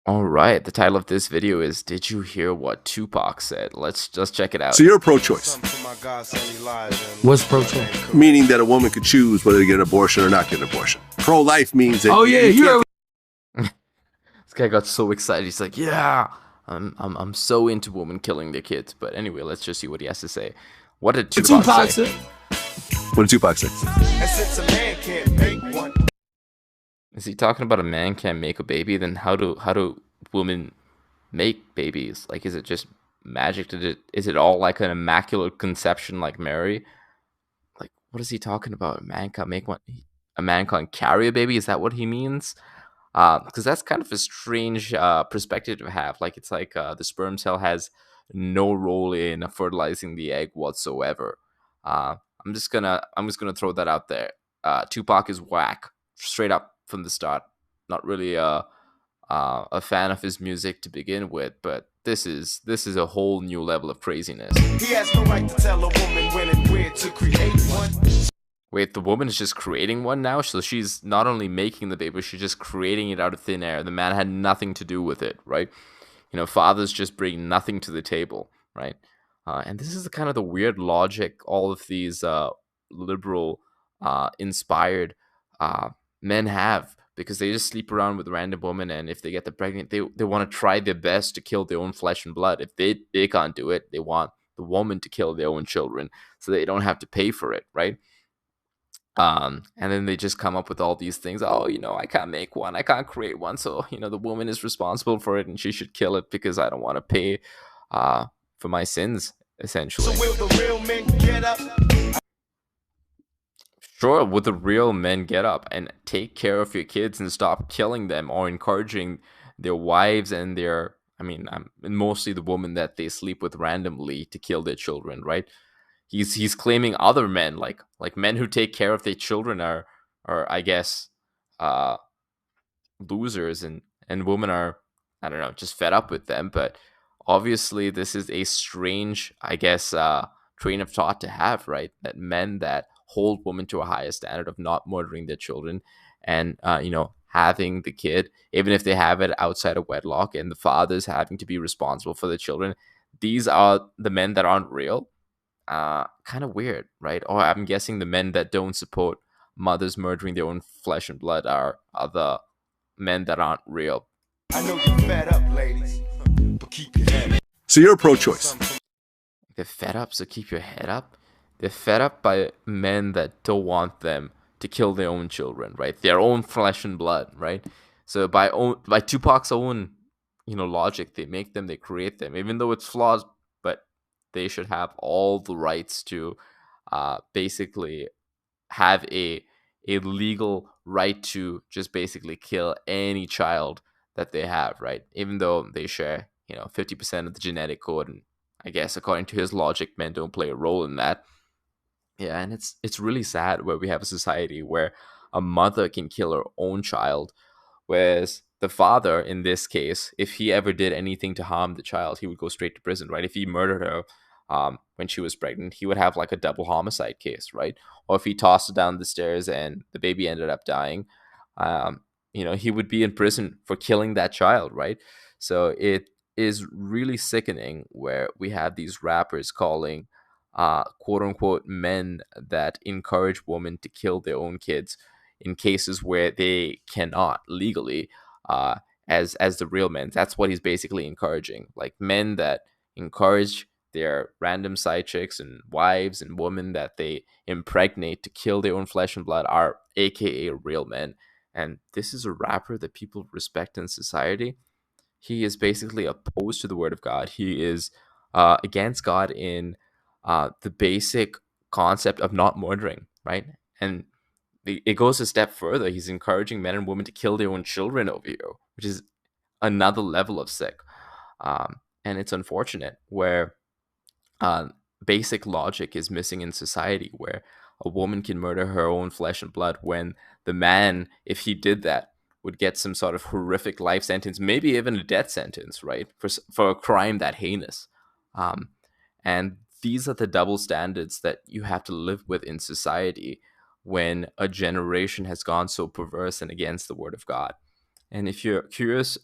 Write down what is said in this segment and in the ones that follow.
All right, the title of this video is Did You Hear What Tupac Said? Let's just check it So out. you're pro-choice, What's pro-choice? meaning that a woman could choose whether to get an abortion or not get an abortion. Pro-life means that Oh yeah, you can't. This guy got so excited. He's like, "Yeah, I'm so into women killing their kids." But anyway, let's just see what he has to say. What did Tupac Tupac say? said. What did Tupac say? Is he talking about a man can't make a baby? Then how do women make babies? Like, is it just magic? Is it all like an immaculate conception like Mary? Like, what is he talking about? A man can't make one. A man can't carry a baby. Is that what he means? Because that's kind of a strange perspective to have. Like, it's like the sperm cell has no role in fertilizing the egg whatsoever. Uh, I'm just gonna throw that out there. Tupac is whack, straight up from the start. Not really a fan of his music to begin with, but this is a whole new level of craziness. He has no right to tell a woman when and where to create one. Wait, the woman is just creating one now? So she's not only making the baby, she's just creating it out of thin air. The man had nothing to do with it, right? Fathers just bring nothing to the table, right? And this is the kind of the weird logic all of these liberal, inspired men have, because they just sleep around with random women, and if they get the pregnant, they want to try their best to kill their own flesh and blood. If they can't do it, they want the woman to kill their own children so they don't have to pay for it, right? And then they just come up with all these things. Oh, I can't make one, I can't create one, so the woman is responsible for it, and she should kill it because I don't want to pay for my sins, So essentially. will the real men get up? Sure, would the real men get up and take care of your kids and stop killing them or encouraging their wives and their, I mean, mostly the women that they sleep with randomly to kill their children, right? He's claiming other men, like men who take care of their children are I guess uh losers, and women are, I don't know, just fed up with them. But obviously this is a strange, I guess, train of thought to have, right? That men that hold women to a higher standard of not murdering their children and having the kid, even if they have it outside of wedlock, and the fathers having to be responsible for the children, these are the men that aren't real. Kind of weird, right? Or I'm guessing the men that don't support mothers murdering their own flesh and blood are the men that aren't real. I know you're fed up, ladies, but keep your head. So you're pro-choice. They're fed up, so keep your head up. They're fed up by men that don't want them to kill their own children, right? Their own flesh and blood, right? So by Tupac's own logic, they make them, they create them, even though it's flawed, but they should have all the rights to basically have a legal right to just basically kill any child that they have, right? Even though they share 50% of the genetic code, and I guess according to his logic, men don't play a role in that. Yeah, and it's really sad where we have a society where a mother can kill her own child, whereas the father, in this case, if he ever did anything to harm the child, he would go straight to prison, right? If he murdered her when she was pregnant, he would have like a double homicide case, right? Or if he tossed her down the stairs and the baby ended up dying, he would be in prison for killing that child, right? So it is really sickening where we have these rappers calling quote unquote men that encourage women to kill their own kids in cases where they cannot legally, uh, as the real men. That's what he's basically encouraging, like men that encourage their random side chicks and wives and women that they impregnate to kill their own flesh and blood are aka real men. And this is a rapper that people respect in society. He is basically opposed to the word of God. He is against God in the basic concept of not murdering, right? And it goes a step further. He's encouraging men and women to kill their own children over here, which is another level of sick. And it's unfortunate where uh, basic logic is missing in society, where a woman can murder her own flesh and blood when the man, if he did that, would get some sort of horrific life sentence, maybe even a death sentence, right? For a crime that heinous. Um, and these are the double standards that you have to live with in society when a generation has gone so perverse and against the word of God. And if you're curious,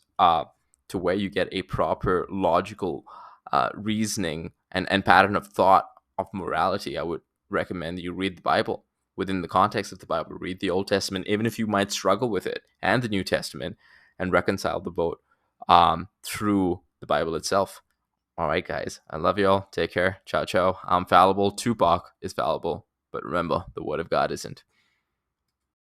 to where you get a proper logical reasoning and pattern of thought of morality, I would recommend you read the Bible within the context of the Bible. Read the Old Testament, even if you might struggle with it, and the New Testament, and reconcile the both through the Bible itself. All right, guys. I love you all. Take care. Ciao, ciao. I'm fallible. Tupac is fallible. But remember, the word of God isn't.